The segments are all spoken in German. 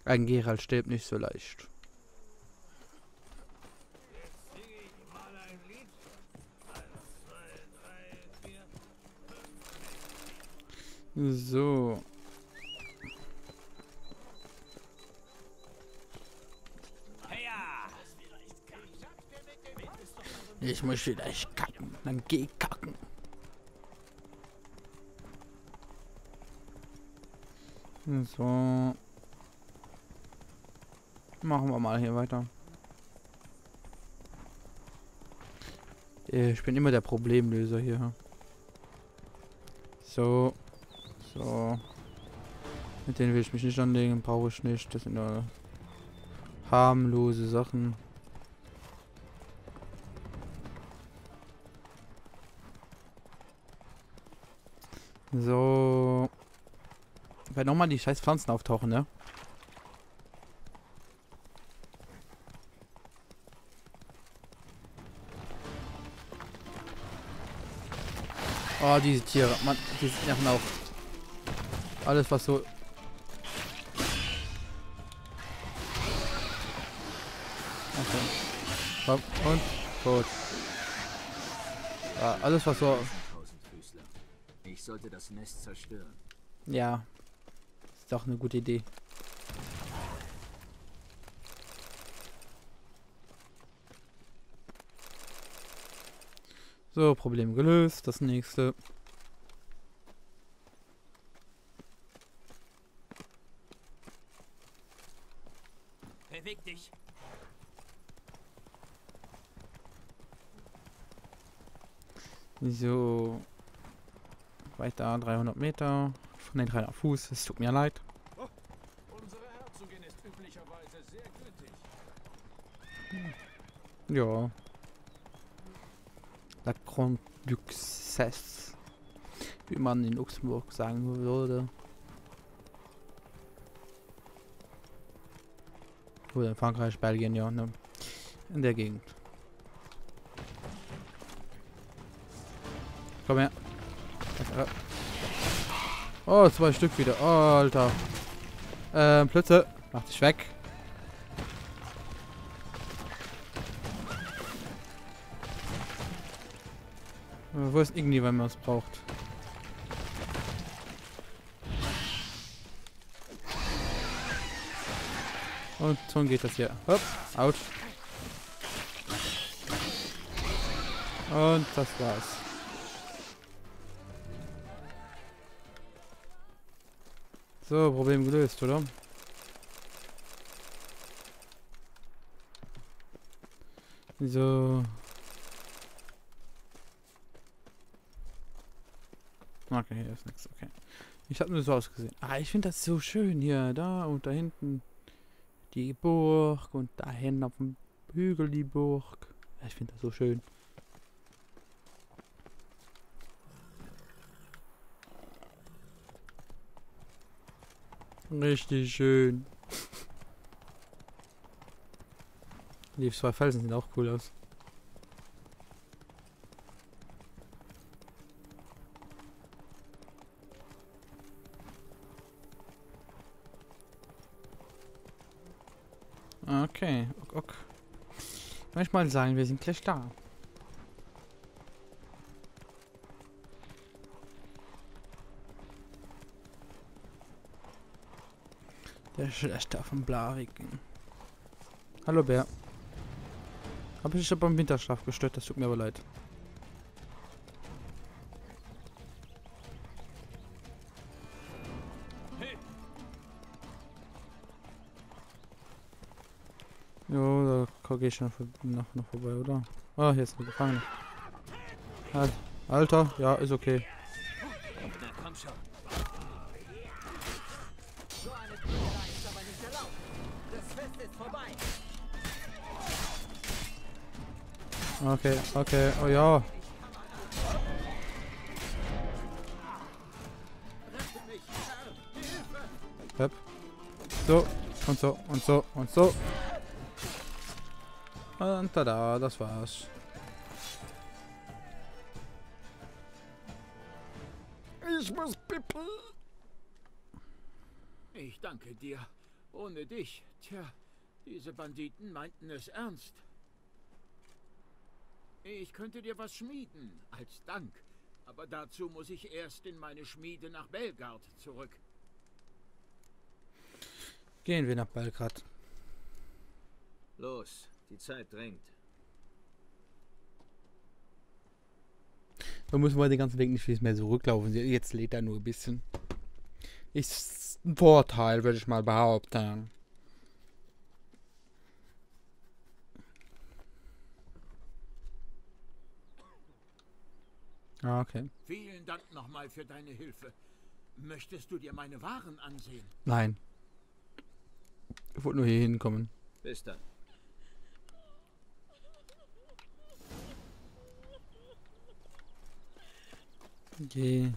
Ein Geralt stirbt nicht so leicht. So. Ich muss vielleicht kacken. Dann geh kacken. So. Machen wir mal hier weiter. Ich bin immer der Problemlöser hier. So. So. Mit denen will ich mich nicht anlegen. Brauche ich nicht. Das sind nur harmlose Sachen. So. Weil nochmal die scheiß Pflanzen auftauchen, ne? Oh, diese Tiere. Mann, die nerven auch. Alles, was so... Okay. Komm, und tot. Ja, alles, was so... Ich sollte das Nest zerstören. Ja. Ist doch eine gute Idee. So, Problem gelöst. Das nächste. Beweg dich. So. Weiter 300 Meter. Von den 300 Fuß. Es tut mir leid. Unsere Herzogin ist üblicherweise sehr gütig. Ja. La Grande Duchesse. Wie man in Luxemburg sagen würde. Oder in Frankreich, Belgien, ja, ne? In der Gegend. Komm her. Oh, 2 Stück wieder. Oh, Alter. Plötze. Mach dich weg. Wo ist irgendwie, wenn man es braucht? Und so geht das hier. Hopp, out. Und das war's. So, Problem gelöst, oder? So. Okay, hier ist nichts. Okay. Ich habe nur so ausgesehen. Ah, ich finde das so schön hier. Da und da hinten die Burg und da hinten auf dem Hügel die Burg. Ich finde das so schön. Richtig schön. Die 2 Felsen sehen auch cool aus. Okay, ok. Manchmal sagen, wir sind gleich da. Der Schlechter von Blariken. Hallo Bär. Hab ich dich aber im Winterschlaf gestört, das tut mir aber leid. Jo, da gehe ich noch vorbei, oder? Ah, hier ist eine Gefangene. Halt. Alter, ja, ist okay. Na komm schon. So eine Spielerei ist aber nicht erlaubt. Das Fest ist vorbei. Okay, okay, oh ja. Hep. So, und so, und so, und so. Und tada, das war's. Ich muss pipi. Ich danke dir. Ohne dich, tja, diese Banditen meinten es ernst. Ich könnte dir was schmieden, als Dank. Aber dazu muss ich erst in meine Schmiede nach Belgard zurück. Gehen wir nach Belgrad. Los, die Zeit drängt. Da müssen wir den ganzen Weg nicht mehr zurücklaufen. Jetzt lädt er nur ein bisschen. Ist ein Vorteil, würde ich mal behaupten. Ah, okay. Vielen Dank nochmal für deine Hilfe. Möchtest du dir meine Waren ansehen? Nein. Ich wollte nur hier hinkommen. Bis dann. Okay.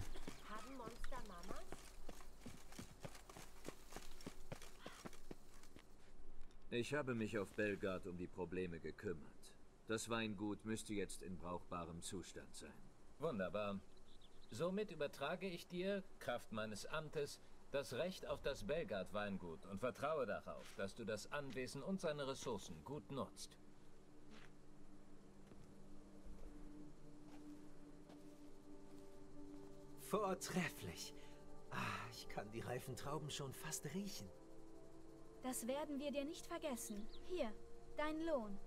Haben Monster Mamas? Ich habe mich auf Belgard um die Probleme gekümmert. Das Weingut müsste jetzt in brauchbarem Zustand sein. Wunderbar. Somit übertrage ich dir, Kraft meines Amtes, das Recht auf das Belgard-Weingut und vertraue darauf, dass du das Anwesen und seine Ressourcen gut nutzt. Vortrefflich. Ah, ich kann die reifen Trauben schon fast riechen. Das werden wir dir nicht vergessen. Hier, dein Lohn.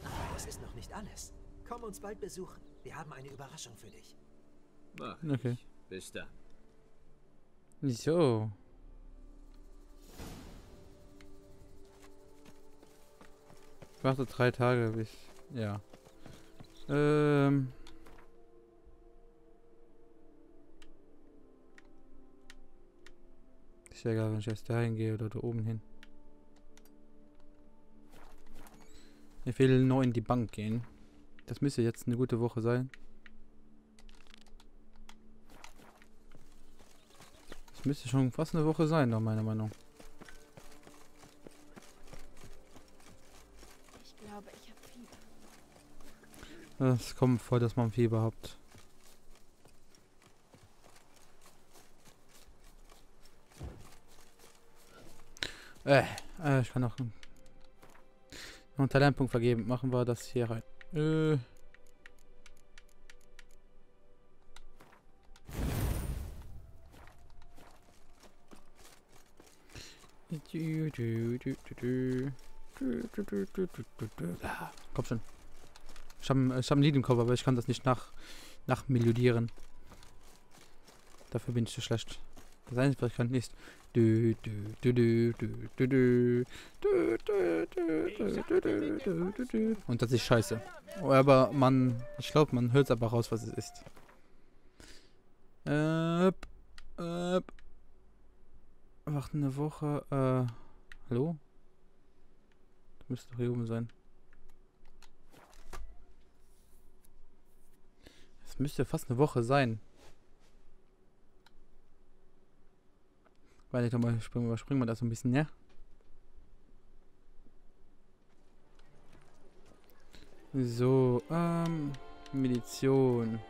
Aber das ist noch nicht alles. Komm uns bald besuchen. Wir haben eine Überraschung für dich. Mach Okay. ich. Bis dann. So. Ich warte 3 Tage bis. Ja. Ist ja egal, wenn ich erst dahin gehe oder da oben hin. Ich will nur in die Bank gehen. Das müsste jetzt eine gute Woche sein. Das müsste schon fast eine Woche sein, nach meiner Meinung. Ich glaube, ich habe Fieber. Es kommt vor, dass man Fieber hat. Ich kann noch einen Talentpunkt vergeben. Machen wir das hier rein. Komm schon. Ich hab ein Lied im Kopf, aber ich kann das nicht nachmelodieren. Dafür bin ich zu schlecht. Das Einzige, was ich kann, ist und das ist scheiße. Aber ich glaube, man hört aber raus, was es ist. Macht eine Woche, hallo? Das müsste doch hier oben sein. Es müsste fast eine Woche sein. Warte, überspringen wir das so ein bisschen, ja? So, Medition.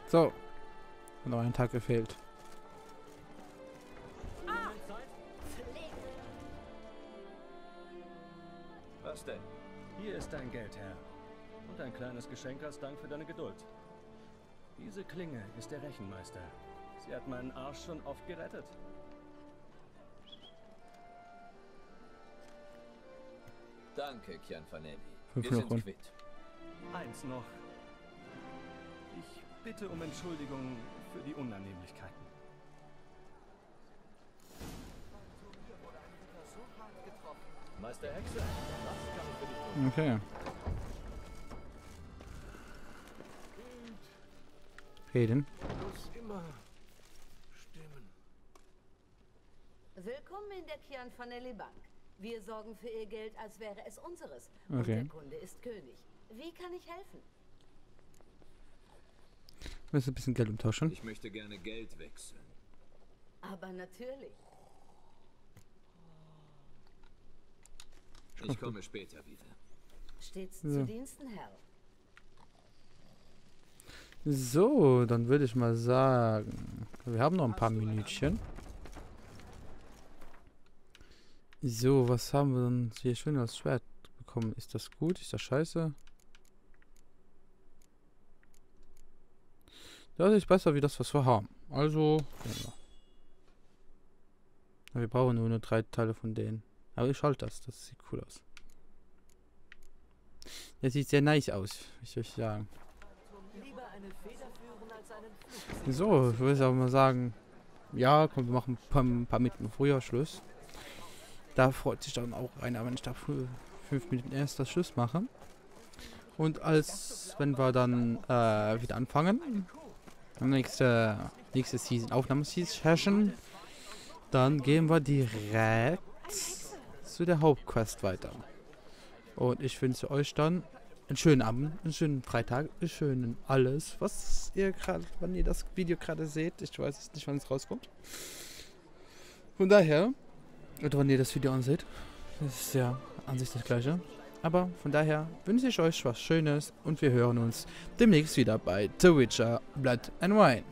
So. Noch ein Tag gefehlt. Was denn? Hier ist dein Geld, Herr. Und ein kleines Geschenk als Dank für deine Geduld. Diese Klinge ist der Rechenmeister. Sie hat meinen Arsch schon oft gerettet. Danke, Kian Fanelli. 5 Wir sind Kronen. quitt. Eins noch. Ich bitte um Entschuldigung für die Unannehmlichkeiten. Meister Hexe, was kann ich für dich tun? Okay. Reden. Muss immer stimmen. Willkommen in der Kian Fanelli Bank. Wir sorgen für Ihr Geld, als wäre es unseres. Und Okay. der Kunde ist König. Wie kann ich helfen? Wir müssen ein bisschen Geld umtauschen. Ich möchte gerne Geld wechseln. Aber natürlich. Ich komme später wieder. Stets Ja. zu Diensten, Herr. So, dann würde ich mal sagen, wir haben noch ein paar Minütchen. So, was haben wir denn hier schön als Schwert bekommen? Ist das gut? Ist das scheiße? Das ist besser wie das, was wir haben. Also, ja. Aber wir brauchen nur 3 Teile von denen. Aber ich halte das. Das sieht cool aus. Das sieht sehr nice aus, ich würde sagen. Lieber eine Feder führen als einen Flug. So, ich würde auch mal sagen, ja, komm, wir machen ein paar Minuten früher Schluss. Da freut sich dann auch einer, wenn ich da 5 Minuten erst das Schluss mache. Und wenn wir dann wieder anfangen, nächste Season, Aufnahmesession, dann gehen wir direkt zu der Hauptquest weiter. Und ich wünsche euch dann einen schönen Abend, einen schönen Freitag, einen schönen alles, was ihr gerade, wenn ihr das Video gerade seht. Ich weiß jetzt nicht, wann es rauskommt. Von daher, oder wenn ihr das Video anseht, ist ja an sich das gleiche. Aber von daher wünsche ich euch was Schönes und wir hören uns demnächst wieder bei The Witcher Blood and Wine.